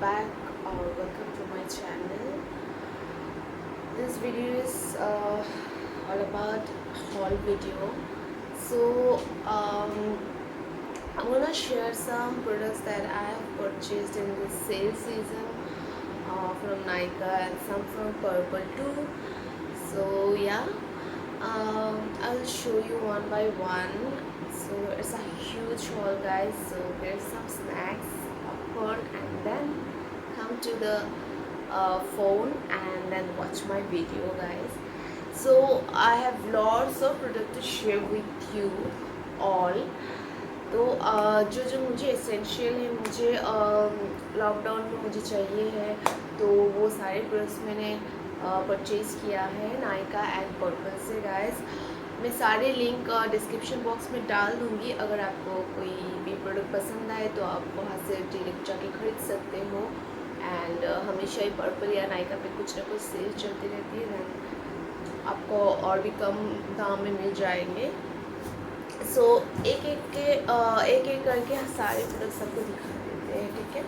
back or welcome to my channel. This video is all about haul video. So I'm gonna share some products that I have purchased in this sale season from Nykaa and some from Purple too. So yeah, I'll show you one by one. So it's a huge haul, guys. So there's some snacks, popcorn, and then come to the phone and then watch my video, guys. So I have lots of products to share with you all. तो जो जो मुझे essential है, मुझे lockdown में मुझे चाहिए है, तो वो सारे प्रोडक्ट्स मैंने परचेज़ किया है नायका एंड पर्पल से, गाइस। मैं सारे लिंक डिस्क्रिप्शन बॉक्स में डाल दूँगी। अगर आपको कोई भी प्रोडक्ट पसंद आए तो आप वहाँ से डायरेक्ट जाके खरीद सकते हो। एंड हमेशा ही पर्पल या नायका पे कुछ ना कुछ सेल चलती रहती है, दैन आपको और भी कम दाम में मिल जाएंगे। सो एक एक करके सारे प्रोडक्ट सबको दिखा देते हैं, ठीक है।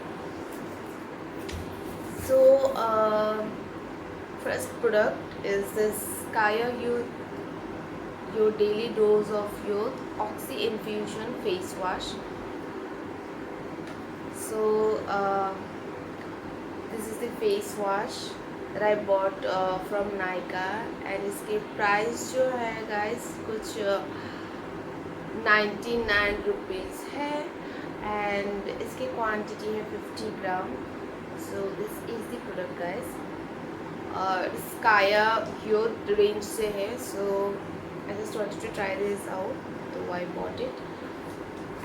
So first product is this Kaya your daily dose of youth oxy infusion face wash. So this is the face wash that I bought from Nykaa and इसके प्राइस जो है, गाइस, कुछ 99 रुपीज़ है एंड इसकी क्वांटिटी है 50 gram. So this is the product, guys. Kaya your range से है। So I just wanted to try this out, तो I bought it.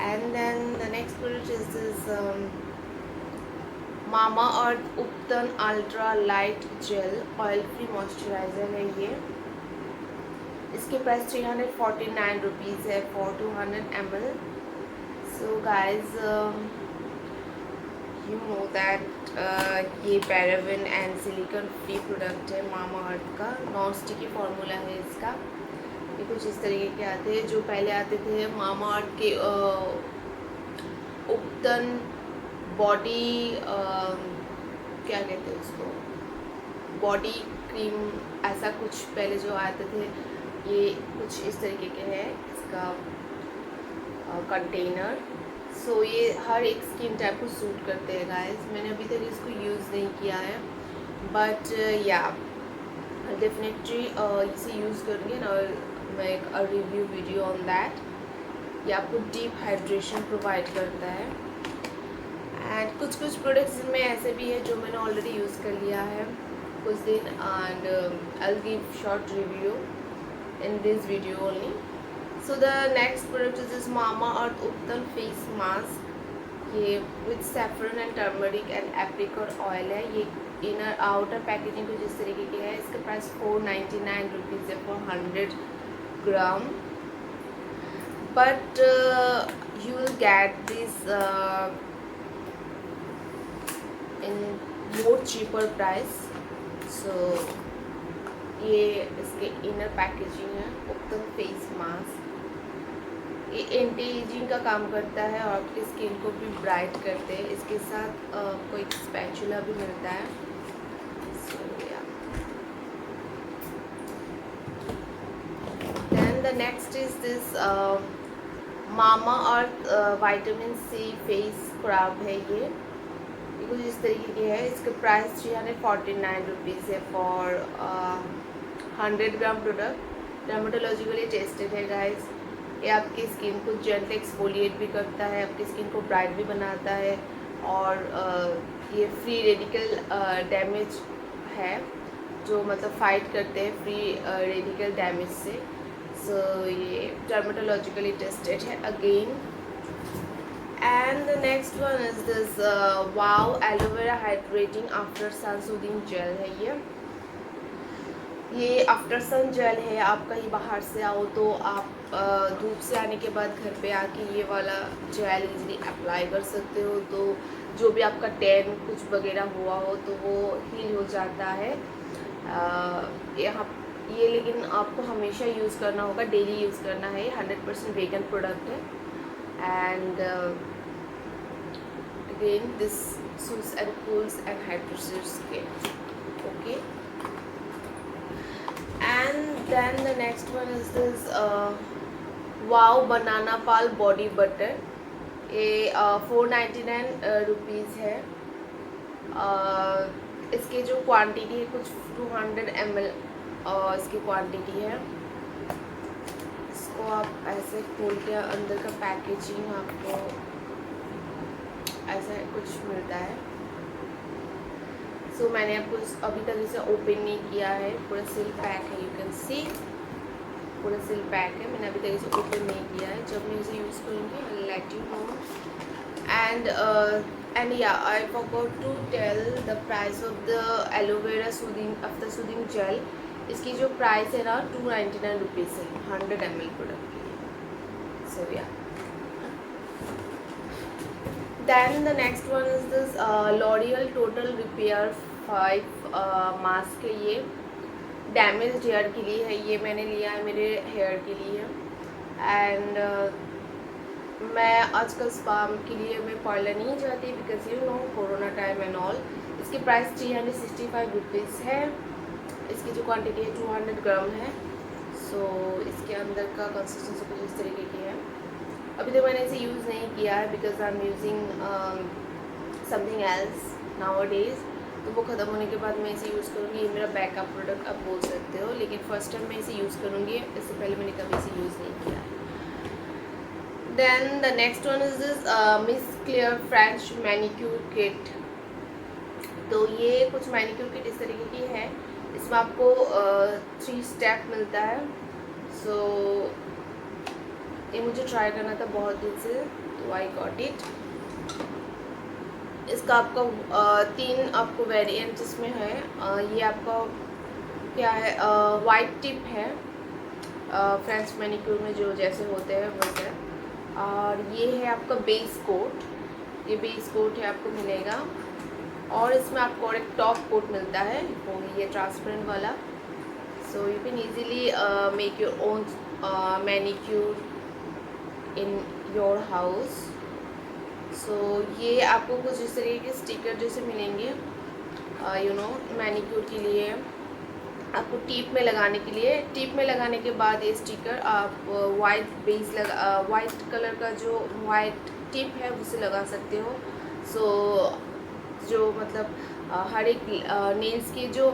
And then the next product is this Mamaearth ubtan ultra light gel oil free moisturiser है ये। इसके price 349 rupees है for 200 ml। So guys you know that ये paraben and silicone free product है मामा अर्थ का। Non sticky formula है इसका। ये कुछ इस तरीके के आते हैं। जो पहले आते थे मामा अर्थ के उपटन बॉडी क्या कहते हैं उसको, बॉडी क्रीम, ऐसा कुछ पहले जो आते थे, ये कुछ इस तरीके के है इसका कंटेनर। सो ये हर एक स्किन टाइप को सूट करते हैं, गाइस। मैंने अभी तक इसको यूज़ नहीं किया है, बट या डेफिनेटली इसे यूज़ करूँगी और मैं एक रिव्यू वीडियो ऑन दैट। ये आपको डीप हाइड्रेशन प्रोवाइड करता है। एंड कुछ प्रोडक्ट्स में ऐसे भी है जो मैंने ऑलरेडी यूज़ कर लिया है कुछ दिन, and I will give short review in this video only. So the next product is this Mama Earth Uptal face mask। ये with saffron and turmeric and apricot oil है। ये inner outer packaging कुछ इस तरीके की है। इसका price 499 rupees है for 100 gram. But you will get this in more cheaper price। So ये इसके इनर पैकेजिंग है उपटन फेस मास्क। ये एंटी एजिंग का काम करता है और आपकी स्किन को भी ब्राइट करते हैं। इसके साथ आपको एक स्पैचुला भी मिलता है। So yeah then the next is this Mamaearth vitamin C face scrub है। ये कुछ इस तरीके की है। इसका प्राइस 349 रुपीज़ है for 100 gram product. Dermatologically tested है, गाइस। ये आपकी स्किन को जेंटल एक्सफोलिएट भी करता है, आपकी स्किन को ब्राइट भी बनाता है, और ये फ्री रेडिकल डैमेज है, जो मतलब फाइट करते हैं फ्री रेडिकल डैमेज से। सो ये डर्मेटोलॉजिकली टेस्टेड है again. And the next one is this wow aloe vera hydrating after sun soothing gel है। ये आफ्टर सन जेल है। आप कहीं बाहर से आओ तो आप धूप से आने के बाद घर पे आके ये वाला जेल इजीली अप्लाई कर सकते हो। तो जो भी आपका टैन कुछ वगैरह हुआ हो तो वो हील हो जाता है। यहाँ ये लेकिन आपको हमेशा यूज़ करना होगा, डेली यूज़ करना है। 100% वेगन प्रोडक्ट है। And again this soothes and cools and hydrates skin. Okay, and then the next one is this wow banana Pal body butter. ये 499 रुपीज़ है. इसके जो क्वांटिटी है कुछ 200 ml इसकी क्वांटिटी है. इसको आप ऐसे खोल के अंदर का पैकेजिंग आपको ऐसा कुछ मिलता है. सो मैंने आपको अभी तक इसे ओपन नहीं किया है. पूरा सील पैक है, यू कैन सी पूरा सील पैक है. मैंने अभी तक इसे ओपन नहीं किया है. जब मैं इसे यूज़ करूँगी I let you know. And yeah I forgot to tell the price of the aloe vera soothing after soothing gel. इसकी जो प्राइस है ना 299 रुपीज़ है 100 ml प्रोडक्ट की. So yeah then the next one is this L'Oreal total repair 5 mask है. ये damage hair के लिए है. ये मैंने लिया है मेरे हेयर के लिए. एंड मैं आजकल स्पा के लिए मैं पार्लर नहीं जाती because you know corona time and all. इसकी प्राइस 365 रुपीज़ है. इसकी जो क्वांटिटी है 200 ग्राम है. सो इसके अंदर का कंसिस्टेंसी कुछ इस तरीके की है. अभी तो मैंने इसे यूज़ नहीं किया है because I am using something else now days. तो वो ख़त्म होने के बाद मैं इसे यूज़ करूँगी. ये मेरा बैकअप प्रोडक्ट आप बोल सकते हो. लेकिन फ़र्स्ट टाइम मैं इसे यूज़ करूँगी. इससे पहले मैंने कभी इसे यूज़ नहीं किया है. Then the next one is this Miss Claire French manicure kit. तो ये कुछ मैनिक्योर किट इस तरीके की है. इसमें आपको 3 स्टेप मिलता है. सो ये मुझे ट्राई करना था बहुत दिन से तो आई गॉट इट. इसका आपका 3 आपको वेरिएंट इसमें है. ये आपका क्या है वाइट टिप है फ्रेंच मैनिक्योर में जो जैसे होते हैं वैसे. और ये है आपका बेस कोट. ये बेस कोट है आपको मिलेगा. और इसमें आपको और एक टॉप कोट मिलता है वो ये ट्रांसपेरेंट वाला. So you can easily make your own manicure in your house. So ये आपको कुछ इस तरीके के स्टिकर जैसे मिलेंगे यू नो मैनिक्योर के लिए. आपको टिप में लगाने के लिए. टिप में लगाने के बाद ये स्टिकर आप वाइट बेस लगा वाइट कलर का जो वाइट टिप है उसे लगा सकते हो. सो जो मतलब हर एक नेल्स की जो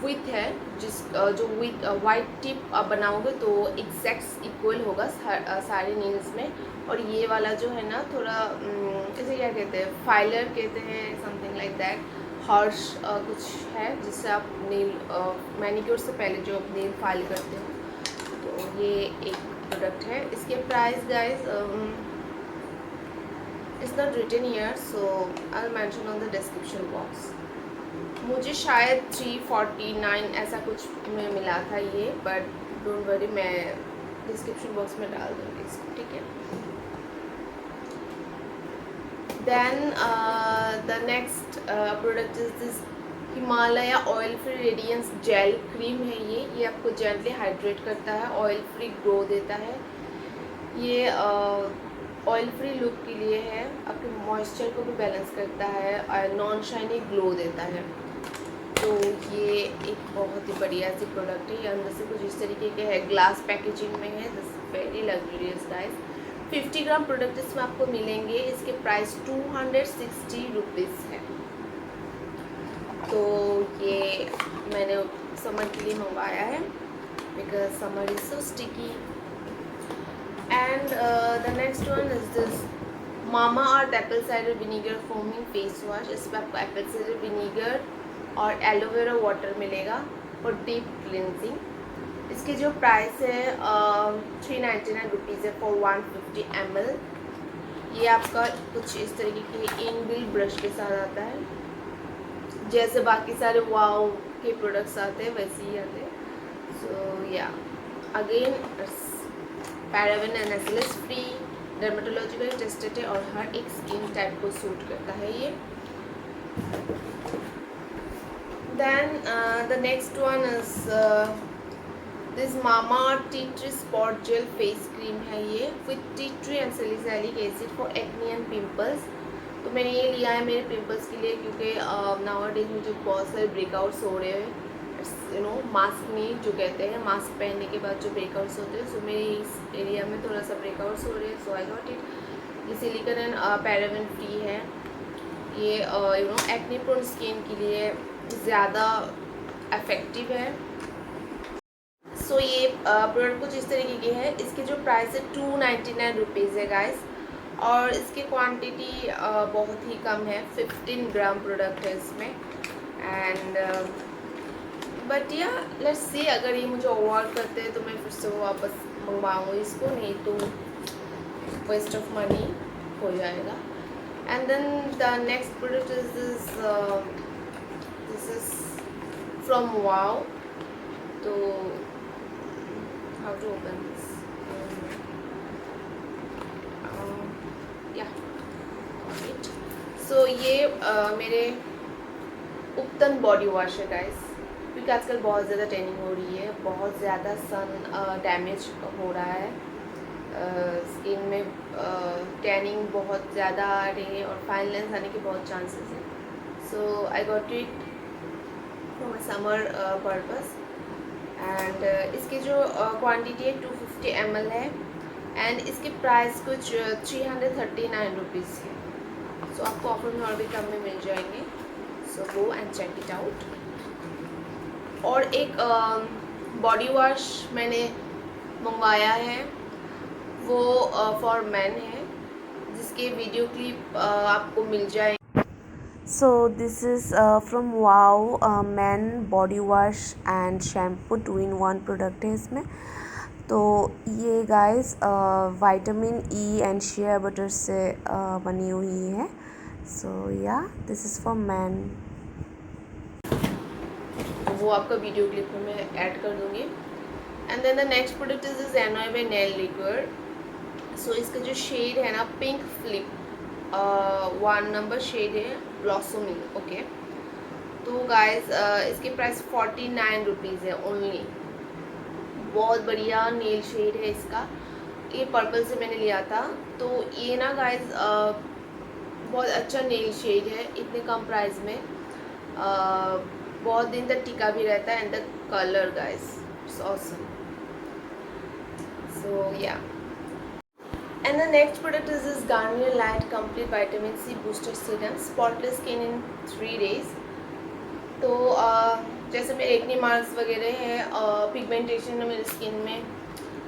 विथ है जिस जो विथ वाइट टिप आप बनाओगे तो एग्जैक्ट इक्वल होगा सारे नेल्स में. और ये वाला जो है ना थोड़ा इसे क्या कहते हैं फाइलर कहते हैं समथिंग लाइक दैट. हॉर्श कुछ है जिससे आप नेल मैनिक्योर से पहले जो आप नेल फाइल करते हो. तो ये एक प्रोडक्ट है. इसके price guys it's not written here so I will mention on the description box. मुझे शायद 349 ऐसा कुछ में मिला था ये. बट डोंट वरी मैं डिस्क्रिप्शन बॉक्स में डाल दूँगी इसको. ठीक है. Then the next product is this Himalaya oil free radiance gel cream है. ये आपको जेंटली हाइड्रेट करता है. ऑयल फ्री ग्लो देता है. ये ऑयल फ्री लुक के लिए है. आपके मॉइस्चर को भी बैलेंस करता है और नॉन शाइनी ग्लो देता है. तो ये एक बहुत ही बढ़िया सी प्रोडक्ट है. ये अंदर से कुछ इस तरीके के है. ग्लास पैकेजिंग में है. This very luxurious guys. 50 gram product इसमें आपको मिलेंगे. इसके प्राइस 260 रुपीज़ है. तो ये मैंने समर के लिए मंगवाया है because summer is so sticky. And the next one is this mama earth Apple cider vinegar foaming face wash. इसमें आपको एप्पल साइडर विनीगर और एलोवेरा वाटर मिलेगा फॉर डीप क्लिनजिंग. इसकी जो प्राइस है 399 रुपीज़ है फॉर 150 ml. ये आपका कुछ इस तरीके की इनबिल्ट ब्रश के साथ आता है. जैसे बाकी सारे वाव के प्रोडक्ट्स आते हैं वैसे ही आते हैं. सो या again paraben and SLS free, dermatological tested है और हर एक स्किन टाइप को सूट करता है ये. Then the next one is this Mama tea tree spot gel face cream है. ये with tea tree and salicylic acid for acne and pimples. तो मैंने ये लिया है मेरे पिंपल्स के लिए, क्योंकि नाउअडेज मुझे बहुत सारे ब्रेकआउट्स हो रहे हैं, यू नो मास्क में जो कहते हैं, मास्क पहनने के बाद जो ब्रेकआउट्स होते हैं, सो मेरे इस एरिया में थोड़ा सा ब्रेकआउट्स हो रहे हैं, सो आई गॉट इट। ये सिलिकॉन एंड पैराबेन फ्री है, ये you know acne prone skin के लिए ज़्यादा इफेक्टिव है। सो ये प्रोडक्ट कुछ इस तरीके की है। इसकी जो प्राइस है 299 रुपीज़ है गाइस, और इसकी क्वांटिटी बहुत ही कम है, 15 ग्राम प्रोडक्ट है इसमें। एंड बट या लेट्स सी, अगर ये मुझे ओवरऑल करते हैं तो मैं फिर से वो वापस मंगवाऊँगी इसको, नहीं तो वेस्ट ऑफ मनी हो जाएगा। And then the next product is this is from वाओ। तो how to open this, yeah it. So ये मेरे उपतन बॉडी वॉश है गाइस, क्योंकि आजकल बहुत ज़्यादा टैनिंग हो रही है, बहुत ज़्यादा सन डैमेज हो रहा है स्किन में, टैनिंग बहुत ज़्यादा आ रही है और फाइन लाइन्स आने के बहुत चांसेस हैं। So I got it for my summer purpose. And इसकी जो क्वांटिटी है 250 ml है, एंड इसकी प्राइस कुछ 339 रुपीज़ है। सो आपको ऑफर में और भी कम में मिल जाएंगे, so go and check it out. और एक बॉडी वॉश मैंने मंगवाया है, वो फॉर मैन है, जिसके वीडियो क्लिप आपको मिल जाए। सो this is from wow man body wash and shampoo 2-in-1 product है इसमें। तो ये guys vitamin E and share butter से बनी हुई है। सो या दिस इज़ फॉर मैन, वो आपका वीडियो क्लिप में मैं ऐड कर दूँगी। And then the next product is ज़ेनोइव नेल लिक्विड। सो इसका जो शेड है ना, पिंक फ्लिप 1 नंबर शेड है, ब्लॉसमिंग। ओके, तो गाइस इसकी प्राइस 49 रुपीज़ है ओनली। बहुत बढ़िया नेल शेड है इसका, ये पर्पल से मैंने लिया था। तो ये ना गाइस बहुत अच्छा नेल शेड है, इतने कम प्राइस में बहुत दिन तक टिका भी रहता है। And the colour guys it's awesome. So yeah, and the next product is this Garnier light complete vitamin C booster serum spotless skin in 3 days। तो जैसे मेरे एक्ने मार्क्स वगैरह हैं, पिगमेंटेशन है मेरी स्किन में,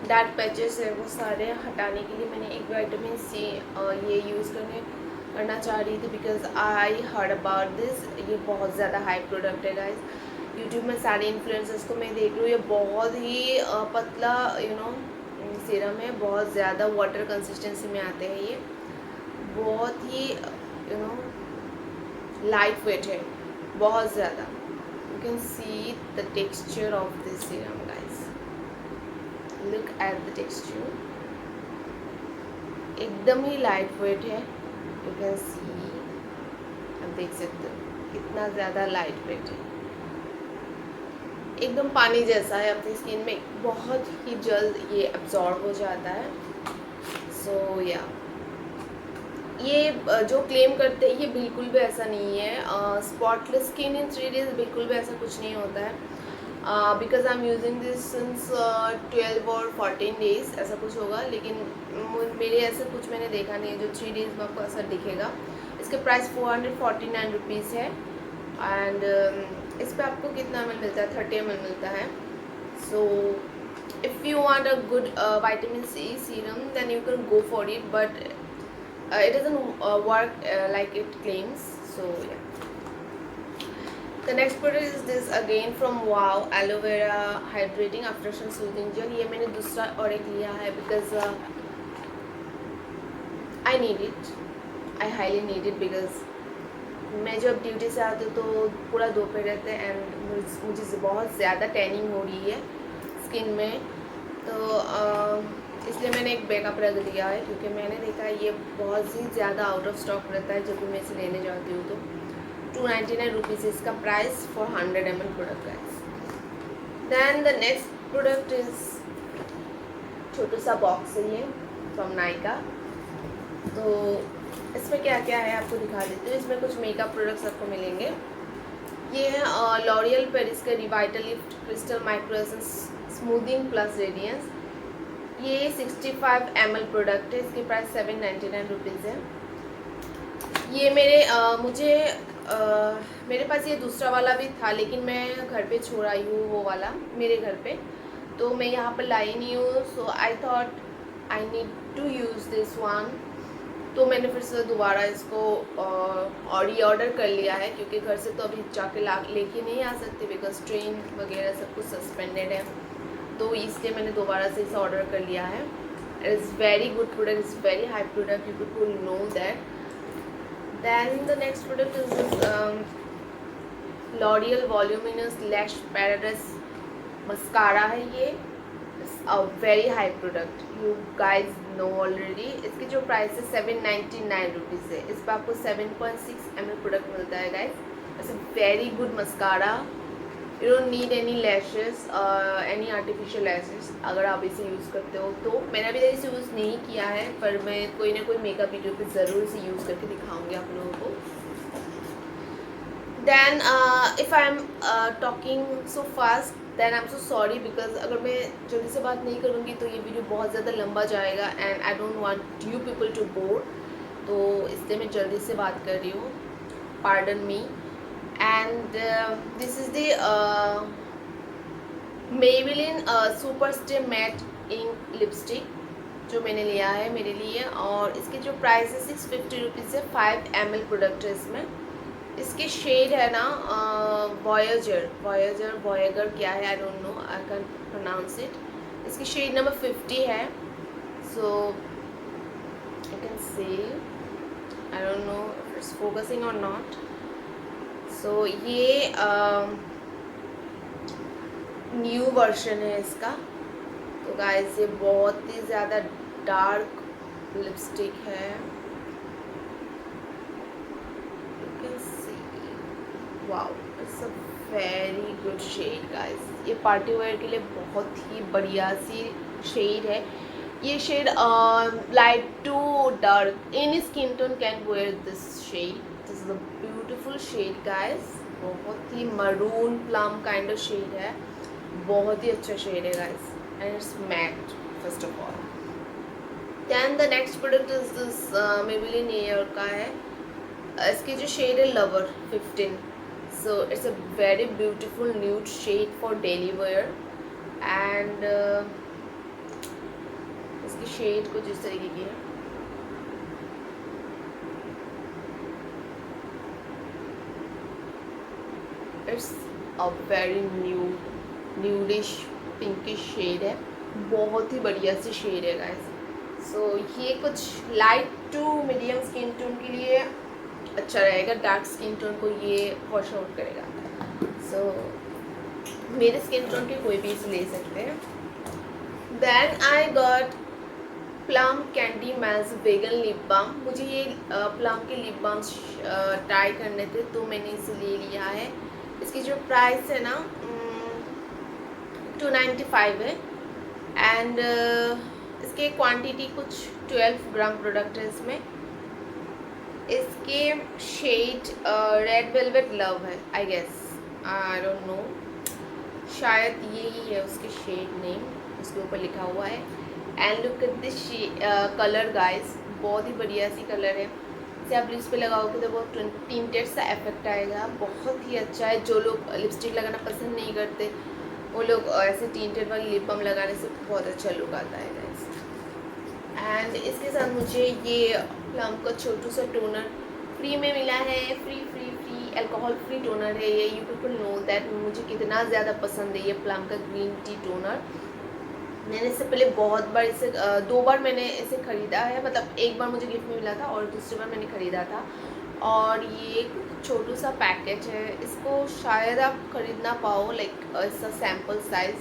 डार्क पैचेस है, वो सारे हटाने के लिए मैंने एक विटामिन सी ये यूज़ करना चाह रही थी, because I heard about this. ये बहुत ज़्यादा हाई प्रोडक्ट है गाइस, यूट्यूब में सारे इन्फ्लुएंसर्स को मैं देख रही हूँ, ये बहुत ही पतला यू नो सीरम है, बहुत ज़्यादा वाटर कंसिस्टेंसी में आते हैं ये, बहुत ही यू नो लाइट वेट है, बहुत ज़्यादा। You can see the texture of this serum guys, look at the texture, एकदम ही लाइट वेट है। यू कैन सी, आप देख सकते हो कितना ज़्यादा लाइट वेट है, एकदम पानी जैसा है, अपनी स्किन में बहुत ही जल्द ये अब्जॉर्ब हो जाता है। सो या, ये जो क्लेम करते हैं ये बिल्कुल भी ऐसा नहीं है। स्पॉटलेस स्किन इन 3 days बिल्कुल भी ऐसा कुछ नहीं होता है, because I am using this since 12 और 14 days ऐसा कुछ होगा, लेकिन मेरे ऐसे कुछ मैंने देखा नहीं है जो 3 days में आपको असर दिखेगा। इसके प्राइस 449 रुपीज़ है। एंड इस पर आपको कितना ml मिलता है, 30 ml मिलता है। So if you want a good vitamin C serum then you can go for it, but it doesn't work like it claims. So yeah, the next product is this again from wow, aloe vera hydrating aftershave soothing gel। ये मैंने दूसरा और एक लिया है because I need it, I highly need it, because मैं जब duty से आती हूँ तो पूरा दोपहर रहते हैं एंड मुझे बहुत ज़्यादा टैनिंग हो रही है स्किन में, तो इसलिए मैंने एक बैकअप रख दिया है, क्योंकि मैंने देखा है ये बहुत ही ज़्यादा आउट ऑफ स्टॉक रहता है जब भी मैं इसे लेने जाती हूँ। तो 299 रुपीज़ इसका price for 100 ml product guys. Then the next product is छोटा सा बॉक्स है ये फ्रॉम नायका। तो इसमें क्या क्या है आपको दिखा देती हूँ। इसमें कुछ मेकअप प्रोडक्ट्स आपको मिलेंगे। ये है लॉरियल पेरिस का Revitalift crystal micro essence smoothing plus radiance. ये 65 ml प्रोडक्ट है। इसकी प्राइस 799 रुपीज़ है। ये मेरे पास ये दूसरा वाला भी था, लेकिन मैं घर पे छोड़ आई हूँ वो वाला मेरे घर पे, तो मैं यहाँ पर लाई नहीं हूँ। So I thought I need to use this one, तो मैंने फिर से दोबारा इसको ऑर्डर कर लिया है, क्योंकि घर से तो अभी जाके लेके नहीं आ सकती बिकॉज ट्रेन वगैरह सब कुछ सस्पेंडेड है, तो इसलिए मैंने दोबारा से इसे ऑर्डर कर लिया है। It is very good product, is very high product, you people know that. Then the next product is this L'Oreal Voluminous Lash Paradise Mascara है ये। It's a very high product, you guys know already। इसकी जो price है 799 rupees है। इस पर आपको 7.6 ml product मिलता है guys. It's a very good mascara, you don't need any lashes, any artificial lashes अगर आप इसे यूज़ करते हो तो। मैंने अभी तक इसे यूज़ नहीं किया है, पर मैं कोई ना कोई मेकअप वीडियो पे ज़रूर इसे यूज़ करके दिखाऊंगी आप लोगों को। Then if I am talking so fast then I am so sorry, because अगर मैं जल्दी से बात नहीं करूँगी तो ये वीडियो बहुत ज़्यादा लंबा जाएगा and I don't want you people to bore, तो इसलिए मैं जल्दी से बात कर रही हूँ, pardon me. And this is the Maybelline Super Stay Matte Ink Lipstick जो मैंने लिया है मेरे लिए, और इसकी जो प्राइस है 650 रुपीज़ है। 5 ml प्रोडक्ट है इसमें। इसके शेड है ना वॉयगर क्या है, I don't know, I can pronounce it. इसकी शेड नंबर 50 है। So you can see, I don't know if it's focusing और नॉट। सो ये न्यू वर्जन है इसका। तो गाइस ये बहुत ही ज़्यादा डार्क लिपस्टिक है, you can see, wow, it's a very good shade guys. ये पार्टी वेयर के लिए बहुत ही बढ़िया सी शेड है। ये shade light to dark, any skin tone can wear this shade. This is a beautiful shade guys, बहुत ही maroon plum kind of shade है, बहुत ही अच्छा शेड है guys, and it's matte first of all. Then the next product is this Maybelline air का है। इसकी जो शेड है lover 15। So it's a very beautiful nude shade for daily wear, and इसकी शेड कुछ इस तरीके की है। It's a very nudish pinkish shade है, बहुत ही बढ़िया सी शेड है गाइस। सो ये कुछ light to medium skin tone के लिए अच्छा रहेगा, डार्क स्किन टोन को ये वॉश आउट करेगा। सो मेरे स्किन टोन के कोई भी इसे ले सकते हैं। Then I got plum candy मैल्स वेगन लिप बाम। मुझे ये प्लम के लिप बाम ट्राई करने थे, तो मैंने इसे ले लिया है। इसकी जो प्राइस है ना 295 है, एंड इसके क्वांटिटी कुछ 12 ग्राम प्रोडक्ट है इसमें। इसके शेड रेड वेलवेट लव है, I guess, I don't know, शायद यही है उसके शेड नेम, उसके ऊपर लिखा हुआ है। And look at this colour guys, बहुत ही बढ़िया सी कलर है। इसे आप लिप्स पे लगाओगे तो बहुत टिंटेड सा इफेक्ट आएगा, बहुत ही अच्छा है। जो लोग लिपस्टिक लगाना पसंद नहीं करते वो लोग ऐसे टिंटेड वाली लिप बाम लगाने से बहुत अच्छा लुक आता है गाइस। एंड इसके साथ मुझे ये प्लम का छोटू सा टोनर फ्री में मिला है। फ्री अल्कोहल फ्री टोनर है ये, यू पीपल नो दैट मुझे कितना ज़्यादा पसंद है ये प्लम का ग्रीन टी टोनर। मैंने इससे पहले बहुत बार इसे 2 बार मैंने इसे ख़रीदा है, मतलब एक बार मुझे गिफ्ट में मिला था और दूसरी बार मैंने ख़रीदा था। और ये छोटू सा पैकेज है, इसको शायद आप ख़रीद ना पाओ, लाइक इसका सैम्पल साइज़,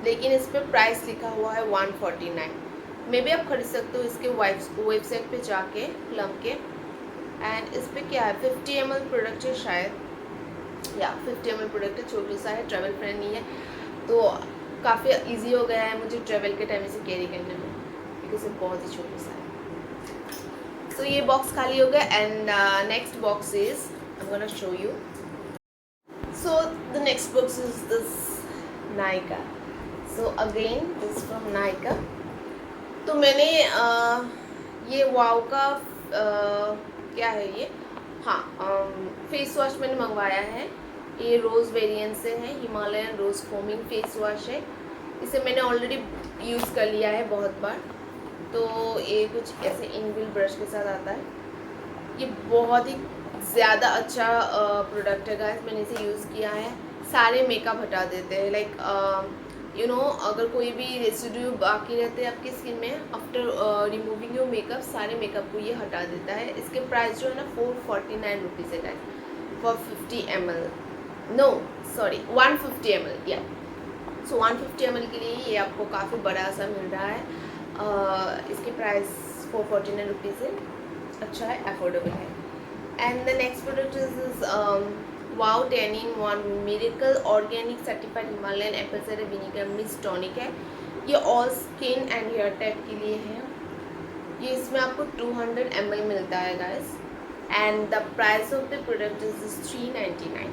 लेकिन इस पर प्राइस लिखा हुआ है 149। मे भी आप खरीद सकते हो इसके वेबसाइट पे जाके प्लम के। एंड इस पर क्या है, 50 ml प्रोडक्ट है शायद, या 50 ml प्रोडक्ट है, छोटू सा है, ट्रैवल फ्रेंडली है, तो काफ़ी इजी हो गया है मुझे ट्रैवल के टाइम इसे कैरी करने में, क्योंकि इसे बहुत ही छोटू सा है। सो ये बॉक्स खाली हो गया and next box is I am gonna show you. So the next box is this Nykaa. So again this is from Nykaa. तो मैंने ये वाव का क्या है ये, हाँ फेस वॉश मैंने मंगवाया है. ये रोज़ वेरिएंट से है, हिमालयन रोज़ फोमिंग फेस वॉश है. इसे मैंने ऑलरेडी यूज़ कर लिया है बहुत बार. तो ये कुछ ऐसे इनबिल्ट ब्रश के साथ आता है. ये बहुत ही ज़्यादा अच्छा प्रोडक्ट है गाइस. मैंने इसे यूज़ किया है. सारे मेकअप हटा देते हैं. लाइक यू नो अगर कोई भी रेसिड्यू बाकी रहते हैं आपकी स्किन में आफ्टर रिमूविंग योर मेकअप, सारे मेकअप को ये हटा देता है. इसके प्राइस जो है ना 449 रुपीज़ है guys for 50 ml. No sorry 150 ml या. सो 150 ml के लिए ये आपको काफ़ी बड़ा सा मिल रहा है. इसकी प्राइस 449 रुपीज़ है. अच्छा है, अफोर्डेबल है. And the next product is वाओ 10-in-1 miracle organic certified Himalayan apple cider vinegar mist tonic है. ये all skin and hair type के लिए है. ये इसमें आपको 200 ml मिलता है guys. And the price of the product is 399.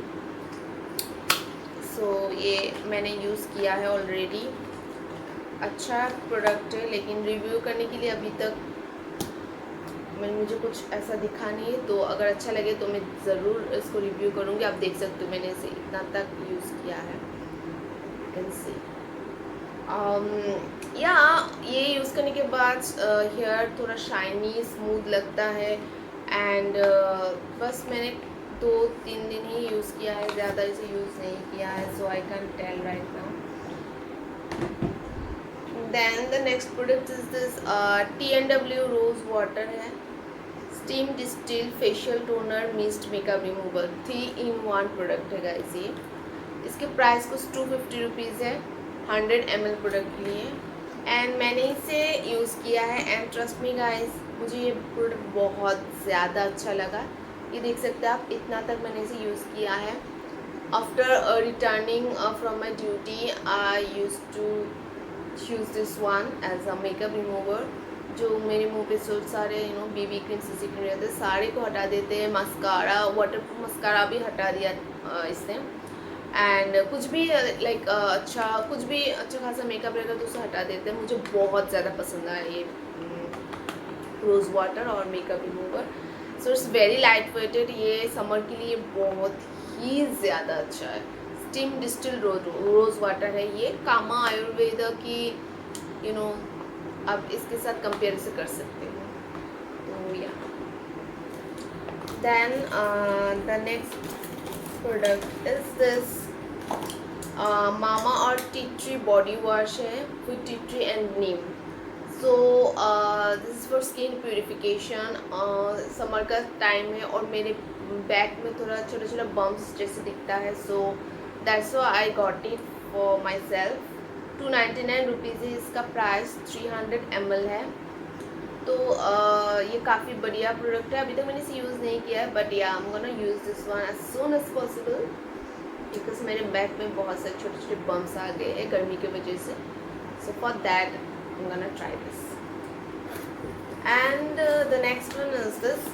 सो ये मैंने यूज़ किया है ऑलरेडी. अच्छा प्रोडक्ट है, लेकिन रिव्यू करने के लिए अभी तक मुझे कुछ ऐसा दिखा नहीं है. तो अगर अच्छा लगे तो मैं ज़रूर इसको रिव्यू करूँगी. आप देख सकते हो मैंने इसे इतना तक यूज़ किया है. कैन सी या ये यूज़ करने के बाद हेयर थोड़ा शाइनी स्मूथ लगता है. एंड बस मैंने 2-3 दिन ही यूज़ किया है, ज़्यादा इसे यूज़ नहीं किया है. So I can tell right now. Then the next product is this T&W Rose Water है. Steam Distilled Facial Toner Mist Makeup Remover 3-in-1 product है गाइस. ये इसके प्राइस कुछ 250 रुपीज़ है 100 ml प्रोडक्ट के लिए. एंड मैंने इसे यूज़ किया है एंड ट्रस्ट मी गाइस, मुझे ये प्रोडक्ट बहुत ज़्यादा अच्छा लगा. ये देख सकते हैं आप, इतना तक मैंने इसे यूज़ किया है. After returning from my duty I use to use this one as a makeup remover. जो मेरे मुंह पे सारे बीबी क्रीम सीसी क्रीम रहते हैं सारे को हटा देते हैं. मस्कारा, वाटरप्रूफ मस्कारा भी हटा दिया इससे. एंड कुछ भी लाइक अच्छा कुछ भी अच्छा खासा मेकअप रहेगा तो उसे हटा देते हैं. मुझे बहुत ज़्यादा पसंद आया ये रोज़ वाटर और makeup remover. So it's very light weighted. ये समर के लिए बहुत ही ज़्यादा अच्छा है. स्टीम डिस्टिल रोज़ वाटर है. ये कामा आयुर्वेदा की आप इसके साथ कंपेयर से कर सकते हो. तो या then the next product is this Mamaearth tea tree body wash है with tea tree and neem. So this is for skin purification. Summer का टाइम है और मेरे बैक में थोड़ा छोटा छोटा बम्प्स जैसे दिखता है. So that's why I got it for my self. 299 rupees है इसका प्राइस. 300 ml है. तो ये काफ़ी बढ़िया प्रोडक्ट है. अभी तक मैंने इसे यूज़ नहीं किया है but yeah I am gonna use this one as soon as possible because मेरे बैक में बहुत सारे छोटे छोटे बम्प्स आ गए हैं गर्मी की वजह से. So for that I am gonna try this. And the next one is this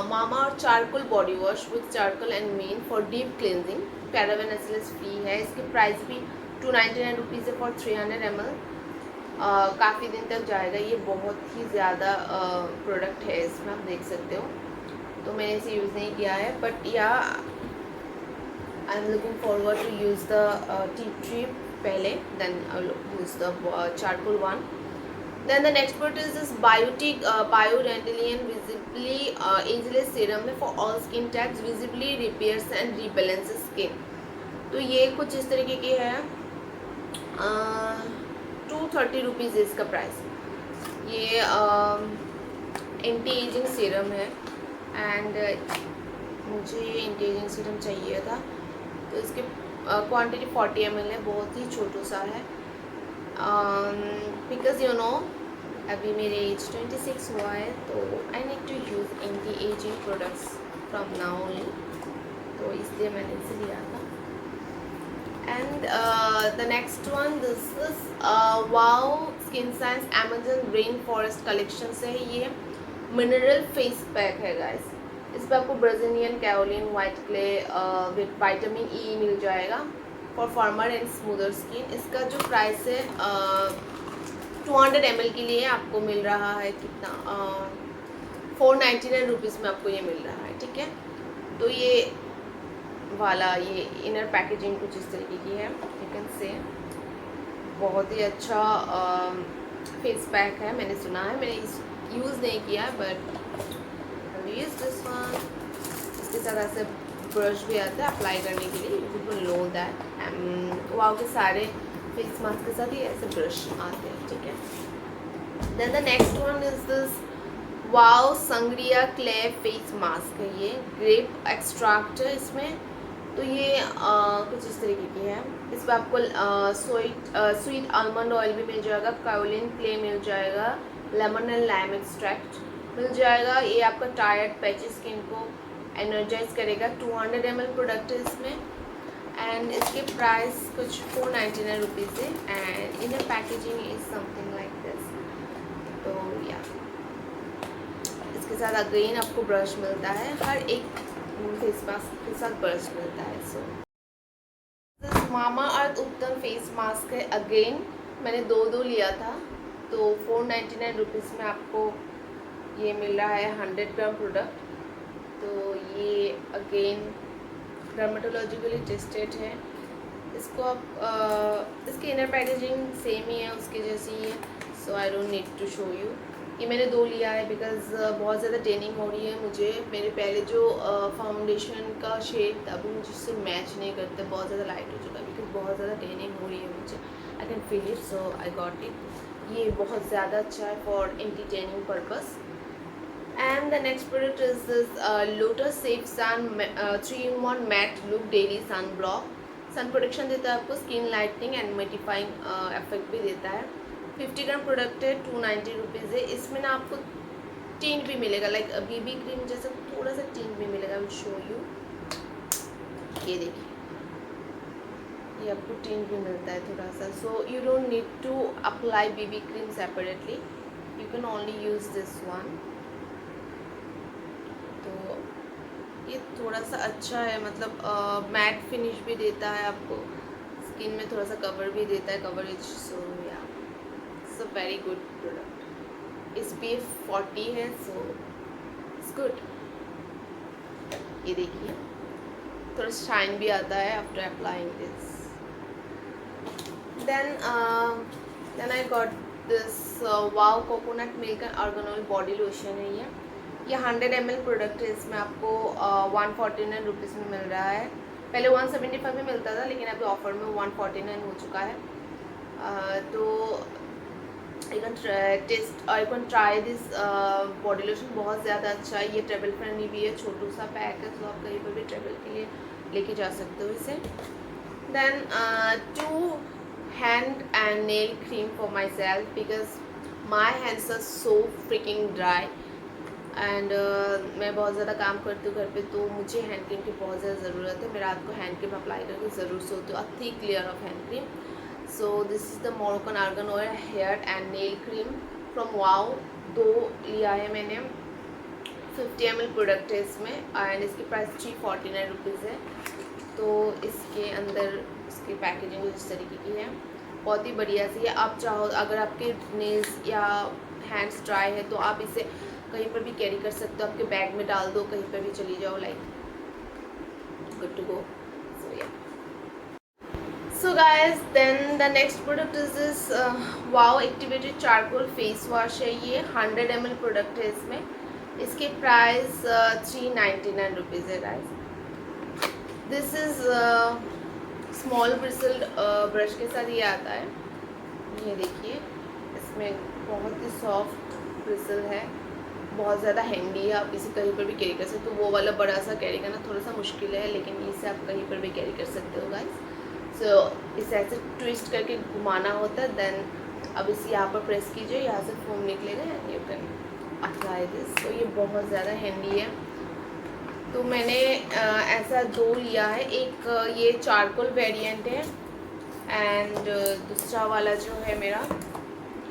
Mamaearth charcoal body wash with charcoal and mint for deep cleansing. Paraben SLS free है. इसकी प्राइस भी 299 rupees है for 300 ml. काफ़ी दिन तक जाएगा. ये बहुत ही ज़्यादा प्रोडक्ट है इसमें, आप देख सकते हो. तो मैंने इसे यूज़ नहीं किया है but yeah I am looking forward to use the tea tree पहले, then I will use the charcoal one. Then the next product is this Biotique Bio Dandelion visibly ageless serum है for all skin types. Visibly repairs and rebalances skin. तो ये कुछ इस तरीके की है. 230 rupees है इसका प्राइस. ये एंटी एजिंग सीरम है एंड मुझे एंटी एजिंग सीरम चाहिए था. तो इसकी क्वांटिटी 40 ml है. बहुत ही छोटू सा है बिकॉज अभी मेरे एज 26 हुआ है तो I need to use anti aging products from now only. तो इसलिए मैंने इसे लिया था. And the next one, this is wow Skin Science Amazon Rainforest collection से है ये. मिनरल फेस पैक है गाइस। इस पर आपको Brazilian kaolin white clay with vitamin E मिल जाएगा for firmer and smoother skin. इसका जो प्राइस है 200 ml के लिए आपको मिल रहा है कितना 499 रुपीज़ में आपको ये मिल रहा है, ठीक है। तो ये वाला ये इनर पैकेजिंग कुछ इस तरीके की है, यू कैन से बहुत ही अच्छा फेस पैक है। मैंने सुना है, मैंने यूज़ नहीं किया है बट यूज दिस वन। इसके साथ ऐसे ब्रश भी आता है अप्लाई करने के लिए, you will know that. Wow के सारे फेस मास्क के साथ ही ऐसे ब्रश आते हैं, ठीक है। Then the next one is this wow sangria clay face mask है। ये ग्रेप एक्सट्रैक्ट है इसमें, तो ये कुछ इस तरीके की है। इस पर आपको स्वीट आलमंड ऑयल भी मिल जाएगा, कायोलिन क्ले मिल जाएगा, लेमन एंड लाइम एक्सट्रैक्ट मिल जाएगा। ये आपका टायर्ड पैची स्किन को एनर्जाइज करेगा। 200 ml प्रोडक्ट है इसमें एंड इसके प्राइस कुछ 499 रुपीज़ है and in packaging is something like this. तो या इसके साथ अगेन आपको ब्रश मिलता है, हर एक फेस मास्क के साथ ब्रश मिलता है। सो दिस मामा अर्थ उत्तम फेस मास्क है। अगेन मैंने दो लिया था, तो 499 रुपीज़ में आपको ये मिल रहा है 100 ग्राम प्रोडक्ट। तो ये अगेन डर्मेटोलॉजिकली टेस्टेड है। इसको आप इसकी इनर पैकेजिंग सेम ही है उसके जैसी ही है, so I don't need to show you. ये मैंने 2 लिया है बिकॉज़ बहुत ज़्यादा टेनिंग हो रही है मुझे। मेरे पहले जो फाउंडेशन का शेड था वो मुझे उससे मैच नहीं करते, बहुत ज़्यादा लाइट हो चुका है बिकॉज बहुत ज़्यादा टेनिंग हो रही है मुझे। I can feel it, so I got it. ये बहुत ज़्यादा अच्छा है for anti tanning purpose. And the next product is this Lotus safe sun 3-in-1 matte look daily sun block. Sun protection देता है आपको, skin lightening and mattifying effect भी देता है। 50 ग्राम प्रोडक्ट है, 290 रुपीज़ है। इसमें ना आपको टिंट भी मिलेगा, लाइक बीबी क्रीम जैसा थोड़ा सा टिंट भी मिलेगा। आई विल शो यू, ये देखिए ये आपको टिंट भी मिलता है थोड़ा सा। So you don't need to apply BB cream separately, you can only use this one. तो ये थोड़ा सा अच्छा है, मतलब मैट फिनिश भी देता है आपको, स्किन में थोड़ा सा कवर भी देता है, कवरेज। सो या it's a very good product. SPF 40 है, सो इट्स गुड। ये देखिए थोड़ा शाइन भी आता है after applying this. Then I got this वाओ coconut milk and argan oil body lotion है। ये 100 ml प्रोडक्ट है। इसमें आपको 149 रुपीज़ में मिल रहा है। पहले 175 में मिलता था, लेकिन अभी ऑफर में 149 हो चुका है। तो यू कैन टेस्ट और you can try this body lotion, बहुत ज़्यादा अच्छा है। ये ट्रेवल फ्रेंडली भी है, छोटू सा पैक है, तो आप कहीं पर भी ट्रेवल के लिए लेके जा सकते हो इसे। Then 2 hand and nail cream for myself because my hands are so freaking dry and मैं बहुत ज़्यादा काम करती हूँ घर पे, तो मुझे हैंड क्रीम की बहुत ज़्यादा ज़रूरत है। मैं रात को हैंड क्रीम अप्लाई करके ज़रूर सोती हूँ, a thick layer of hand cream. So this is the Moroccan argan oil hair and nail cream from वाओ। 2 लिया है मैंने, 50 ml प्रोडक्ट है इसमें एंड इसकी प्राइस 349 रुपीज़ है। तो इसके अंदर इसकी पैकेजिंग इस तरीके की है, बहुत ही बढ़िया सी है। आप चाहो, अगर आपके नेल्स या हैंड्स ड्राई है तो आप इसे कहीं पर भी कैरी कर सकते हो, आपके बैग में डाल दो, कहीं पर भी चली जाओ, like good to go. So yeah so guys, then the next product is this wow activated charcoal face wash है। ये 100 ml प्रोडक्ट है। इसमें इसके प्राइस 399 रुपीज़ है guys. This is small bristled brush के साथ ये आता है। ये देखिए इसमें बहुत ही सॉफ्ट ब्रिसल है, बहुत ज़्यादा हैंडी है, आप इसे कहीं पर भी कैरी कर सकते हो। वो वाला बड़ा सा कैरी करना थोड़ा सा मुश्किल है, लेकिन इसे आप कहीं पर भी कैरी कर सकते हो गाइस। सो इसे ऐसे ट्विस्ट करके घुमाना होता है, देन अब इसे यहाँ पर प्रेस कीजिए, यहाँ से फोम निकलेगा and you can apply this. तो ये बहुत ज़्यादा हैंडी है। तो मैंने ऐसा 2 लिया है, एक ये चारकोल वेरिएंट है एंड दूसरा वाला जो है मेरा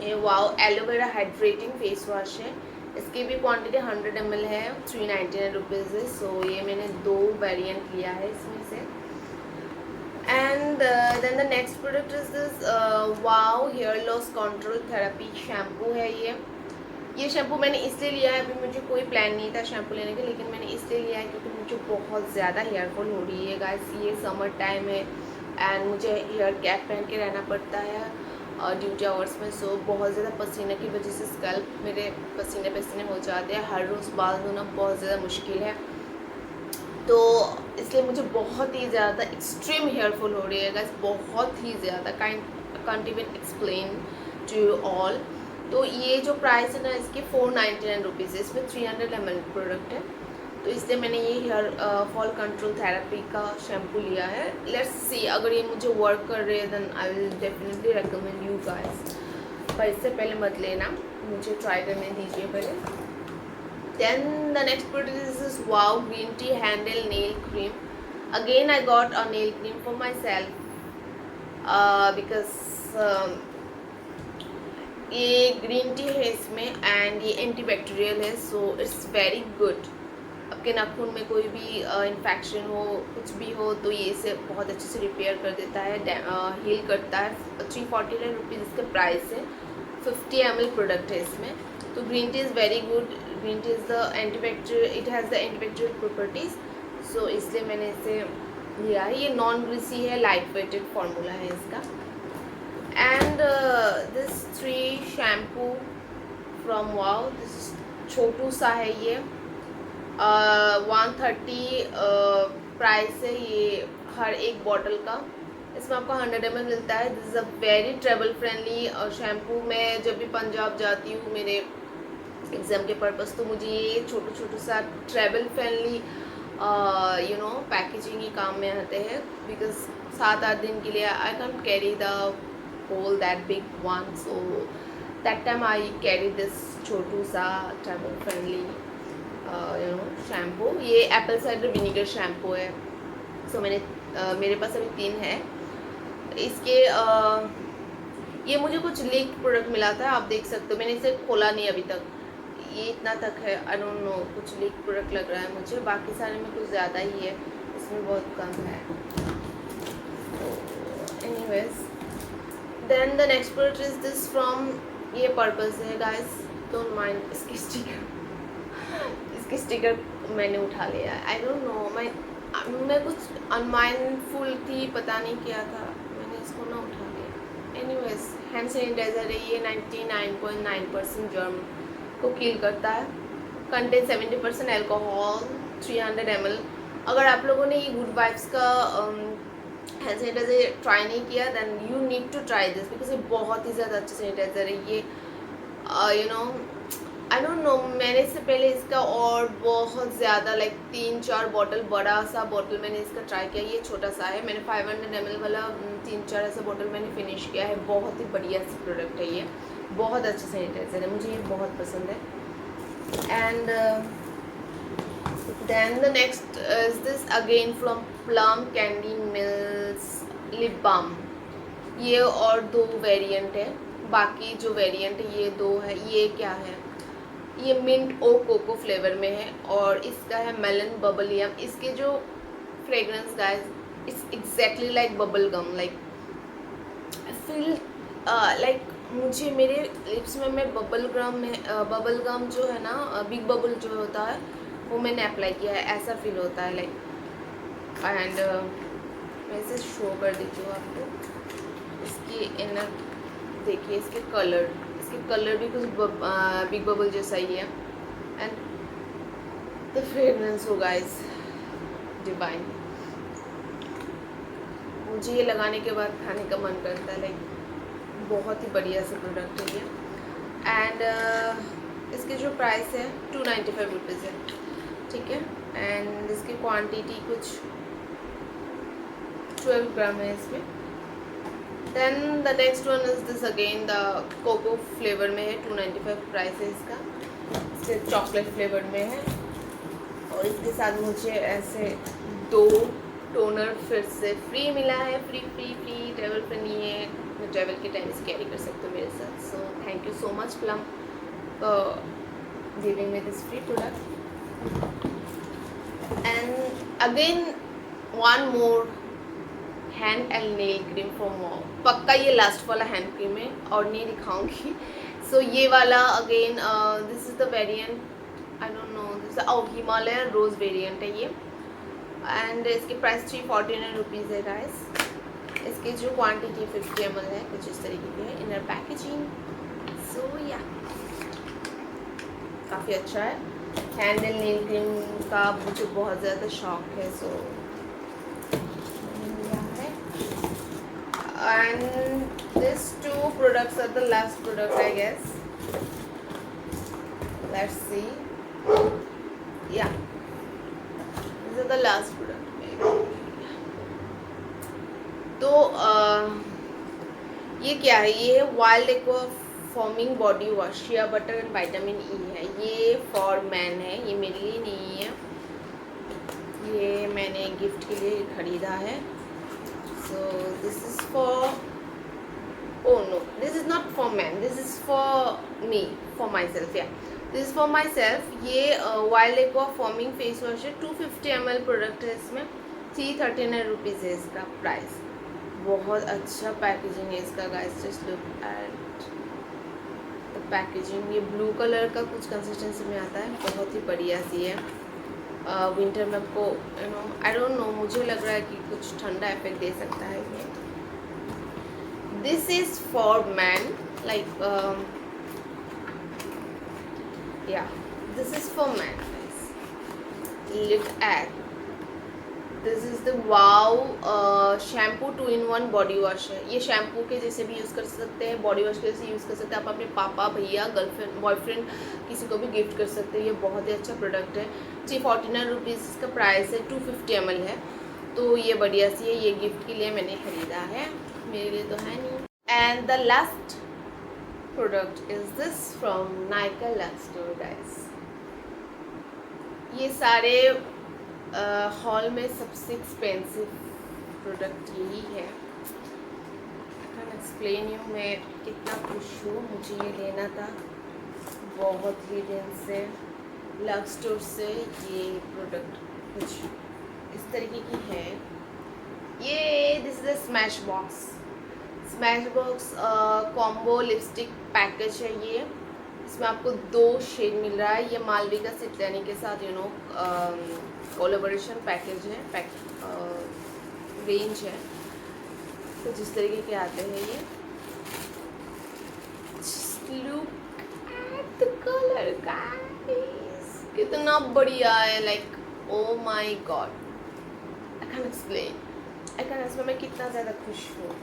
ये wow aloe vera hydrating face wash है। इसकी भी क्वांटिटी 100 ml है, 399 रुपीज़ है। सो ये मैंने 2 वेरिएंट लिया है इसमें से। And then the next product is this वाओ hair loss control therapy shampoo है। ये शैम्पू मैंने इसलिए लिया है, अभी मुझे कोई प्लान नहीं था शैम्पू लेने का, लेकिन मैंने इसलिए लिया है क्योंकि मुझे बहुत ज़्यादा हेयर फॉल हो रही है गाइस। ये समर टाइम है एंड मुझे हेयर कैप पहन के रहना पड़ता है ड्यूटी आवर्स में। सो बहुत ज़्यादा पसीने की वजह से स्कैल्प मेरे पसीने पसीने हो जाते हैं। हर रोज़ बाल धोना बहुत ज़्यादा मुश्किल है, तो इसलिए मुझे बहुत ही ज़्यादा एक्सट्रीम हेयर फॉल हो रही है गाइस, बहुत ही ज़्यादा। Can't even explain to you all. तो ये जो प्राइस है ना इसके 499 रुपीज़ है। इसमें 300 ml प्रोडक्ट है, तो इसलिए मैंने ये हेयर फॉल कंट्रोल थेरेपी का शैम्पू लिया है। लेट्स सी अगर ये मुझे वर्क कर रही है then I will definitely recommend you guys, पर इससे पहले मत लेना, मुझे ट्राई करने दीजिए पहले। Then the next product is this wow green tea handle nail cream. Again I got a nail cream for myself because ये ग्रीन टी है इसमें एंड ये एंटीबैक्टीरियल है, सो इट्स वेरी गुड। आपके नाखून में कोई भी इन्फेक्शन हो, कुछ भी हो, तो ये इसे बहुत अच्छे से रिपेयर कर देता है, हील करता है। 349 रुपीज़ इसका प्राइस है। 50 ml प्रोडक्ट है इसमें। तो green tea is very good. Green tea is the antibacterial, it has the antibacterial properties, so इसलिए मैंने इसे लिया है। ये नॉन ग्रीसी है, लाइट वेटेड फार्मूला है इसका। And this 3 shampoo from wow, this छोटू सा है ये, 130 प्राइस है ये हर एक बॉटल का। इसमें आपको 100 ml मिलता है। This is a very travel friendly shampoo. मैं जब भी पंजाब जाती हूँ मेरे एग्ज़ाम के पर्पज़, तो मुझे ये छोटू सा travel friendly you know packaging ही काम में आते हैं, बिकॉज 7-8 दिन के लिए I can carry the whole that big one, so that time I carry this छोटू सा travel friendly you know shampoo. ये एप्पल साइडर विनीगर शैम्पू है। सो मैंने मेरे पास अभी 3 है इसके। ये मुझे कुछ लीक प्रोडक्ट मिला था, आप देख सकते हो, मैंने इसे खोला नहीं अभी तक। ये इतना तक है, आई डोंट नो, कुछ लीक प्रोडक्ट लग रहा है मुझे। बाकी सारे में कुछ ज़्यादा ही है, इसमें बहुत कम है। Anyways then the next product is this from, ये पर्पस है गाइस, डोंट माइंड इसकी स्टिकर मैंने उठा लिया। आई डोंट नो, मैं कुछ अनमाइंडफुल थी, पता नहीं क्या था, मैंने इसको ना उठा लिया। एनीवेज हैंड सैनिटाइज़र है ये, 99.9% जर्म को किल करता है। Contain 70% alcohol, 300 ml। अगर आप लोगों ने ये गुड वाइब्स का हैंड सैनिटाइज़र ट्राई नहीं किया then you need to try this, because ये बहुत ही ज़्यादा अच्छा सैनिटाइज़र है ये। You know I don't know, मैंने इससे पहले इसका और बहुत ज़्यादा लाइक 3-4 बॉटल, बड़ा सा बॉटल मैंने इसका ट्राई किया। ये छोटा सा है, मैंने 500 ml वाला 3-4 ऐसा बॉटल मैंने फिनिश किया है। बहुत ही बढ़िया सी प्रोडक्ट है ये, बहुत अच्छा सैनिटाइज़र है, मुझे ये बहुत पसंद है। And then the next is this again from Plum candy melts lip balm. ये और 2 वेरिएंट है, बाकी जो वेरिएंट है ये 2 है। ये क्या है, ये मिंट ओ कोको फ्लेवर में है और इसका है मेलन बबल यम। इसके जो fragrance guys it's exactly like bubble gum, like I feel like मुझे मेरे लिप्स में मैं बबल गम जो है ना, बिग बबल जो होता है वो मैंने अप्लाई किया है, ऐसा फील होता है लाइक। एंड मैं इसे शो कर देती हूँ आपको। इसकी इनर देखिए, इसके कलर भी कुछ बिग बबल जैसा ही है। एंड द फ्रेगरेंस हो गाइस डिवाइन, मुझे ये लगाने के बाद खाने का मन करता है, लाइक बहुत ही बढ़िया सा प्रोडक्ट है ये। एंड इसकी जो प्राइस है 295 रुपीज़ है, ठीक है। एंड इसकी क्वांटिटी कुछ 12 ग्राम है इसमें। Then the next one is this again the cocoa flavour में है, 295 प्राइस है इसका। इसके चॉकलेट फ्लेवर में है और इसके साथ मुझे ऐसे 2 टोनर फिर से फ्री मिला है। फ्री ट्रैवल फ्रेंडली है, मैं ट्रैवल के टाइम से कैरी कर सकते हो मेरे साथ। So thank you so much plum giving me this free product. And again one more hand and nail cream from mom. पक्का ये लास्ट वाला हैंड क्रीम है और नहीं दिखाऊंगी. सो ये वाला again this is the variant, I don't know this, Himalayan rose variant है ये. एंड इसकी प्राइस 349 रुपीज़ है गाइस. इसकी जो क्वांटिटी 50 ml है, कुछ इस तरीके की है इनर पैकेजिंग. सो या काफ़ी अच्छा है. हैंड एंड नेल क्रीम का मुझे बहुत ज़्यादा शौक है. सो and these two products are the last product, I guess. Let's see. Yeah, these are the last product maybe. तो ये क्या है? ये wild aqua forming body wash, shea butter and vitamin E है. ये फॉर मैन है, ये मेरे लिए नहीं है. ये मैंने गिफ्ट के लिए खरीदा है. So this is for, oh no, this is not for men, this is for me, for myself. Yeah, this is for myself. ये wild aqua forming face wash है. 250 ml प्रोडक्ट है. इसमें 339 रुपीज़ है इसका प्राइस. बहुत अच्छा packaging है इसका guys. Just look at the packaging. ये ब्लू कलर का कुछ कंसिस्टेंसी में आता है. बहुत ही बढ़िया सी है. विंटर में आपको आई डोंट नो, मुझे लग रहा है कि कुछ ठंडा इफेक्ट दे सकता है ये. This is for man, like yeah this is for man. Look at this is the wow shampoo 2-in-1 body wash है. ये शैम्पू के जैसे भी यूज़ कर सकते हैं, बॉडी वॉश के जैसे यूज़ कर सकते हैं. आप अपने पापा, भैया, गर्लफ्रेंड, बॉयफ्रेंड किसी को भी गिफ्ट कर सकते हैं. ये बहुत ही अच्छा प्रोडक्ट है. 349 रुपीज़ इसका प्राइस है. 250 ml है. तो ये बढ़िया सी है. ये गिफ्ट के लिए मैंने ख़रीदा है, मेरे लिए तो है नहीं. And the last product is this from Nykaa lux store guys. ये सारे हॉल में सबसे एक्सपेंसिव प्रोडक्ट यही है. आई कैन एक्सप्लेन यू मैं कितना खुश हूँ. मुझे ये लेना था बहुत ही दिन से. लक्स स्टोर से ये प्रोडक्ट कुछ इस तरीके की है. ये this is a smash box combo lipstick package है ये. इसमें आपको 2 शेड मिल रहा है. ये मालविका सिटलानी के साथ कोलैबोरेशन पैकेज है, रेंज है. तो जिस तरीके के आते हैं ये, look at the colour guys, कितना बढ़िया है. Like oh my God, I can explain मैं कितना ज़्यादा खुश हूँ.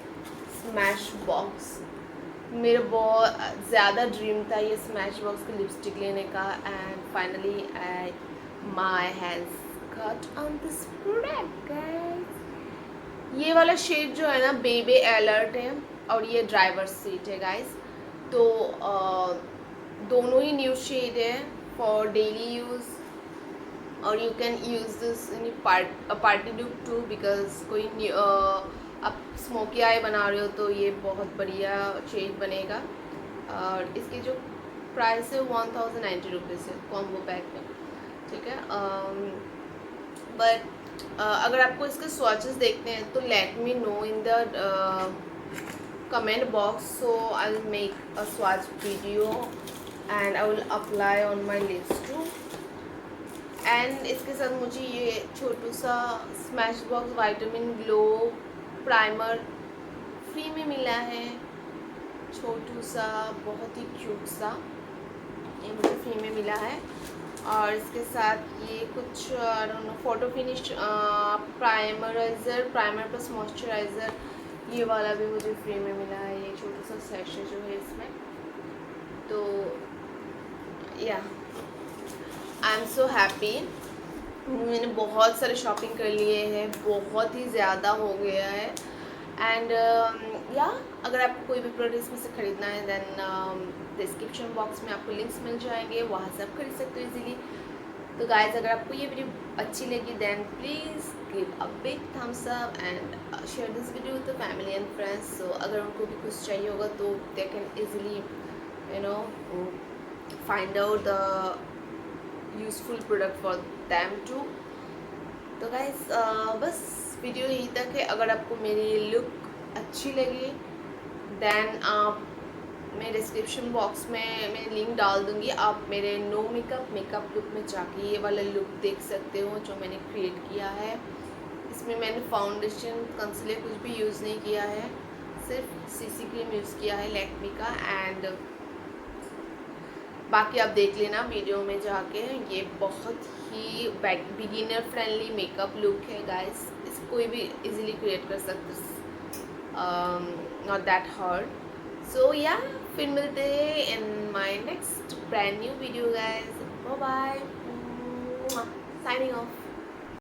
स्मैश बॉक्स मेरा बहुत ज़्यादा ड्रीम था ये स्मैश बॉक्स की लिपस्टिक लेने का. And finally my has got on this product guys. ये वाला शेड जो है ना, बेबी अलर्ट है और ये ड्राइवर सीट है गाइस. तो दोनों ही न्यू शेड है फॉर डेली यूज़. और you can use this in party look too, because कोई आप स्मोकी आई बना रहे हो तो ये बहुत बढ़िया शेड बनेगा. और इसकी जो प्राइस है 1090 रुपीज़ है कॉम्बो पैक में. ठीक है. बट अगर आपको इसके स्वॉचेस देखते हैं तो let me know in the comment box. So I will make a swatch video and I will apply on my lips too. And इसके साथ मुझे ये छोटू सा Smashbox vitamin glow primer free में मिला है. छोटू सा बहुत ही क्यूट सा ये मुझे फ्री में मिला है. और इसके साथ ये कुछ photo finish primerizer, primer plus moisturizer, ये वाला भी मुझे फ्री में मिला है. ये छोटा सा सैशे जो है इसमें. तो या आई एम सो हैप्पी. मैंने बहुत सारे शॉपिंग कर लिए हैं, बहुत ही ज़्यादा हो गया है. एंड या अगर आपको कोई भी प्रोडक्ट इसमें से ख़रीदना है देन डिस्क्रिप्शन बॉक्स में आपको लिंक्स मिल जाएंगे, वहाँ से आप खरीद सकते हो इजीली. तो गाइस, अगर आपको ये वीडियो अच्छी लगी then please give a big thumbs up and share this video with the family and friends. So अगर उनको भी कुछ चाहिए होगा तो they can easily find out the useful product for them too. तो गाइस बस वीडियो यहीं तक है. अगर आपको मेरी लुक अच्छी लगी देन आप, मैं डिस्क्रिप्शन बॉक्स में मैं लिंक डाल दूँगी. आप मेरे नो मेकअप लुक में जाके ये वाला लुक देख सकते हो जो मैंने क्रिएट किया है. इसमें मैंने फाउंडेशन कंसीलर कुछ भी यूज़ नहीं किया है, सिर्फ सीसी क्रीम यूज़ किया है लैक्मे का. एंड बाकी आप देख लेना वीडियो में जाके. ये बहुत ही बिगिनर फ्रेंडली मेकअप लुक है गाइस. इस कोई भी इजीली क्रिएट कर सकते, नॉट दैट हार्ड. सो या फिर मिलते हैं in my next brand new video guys. Bye bye, signing of.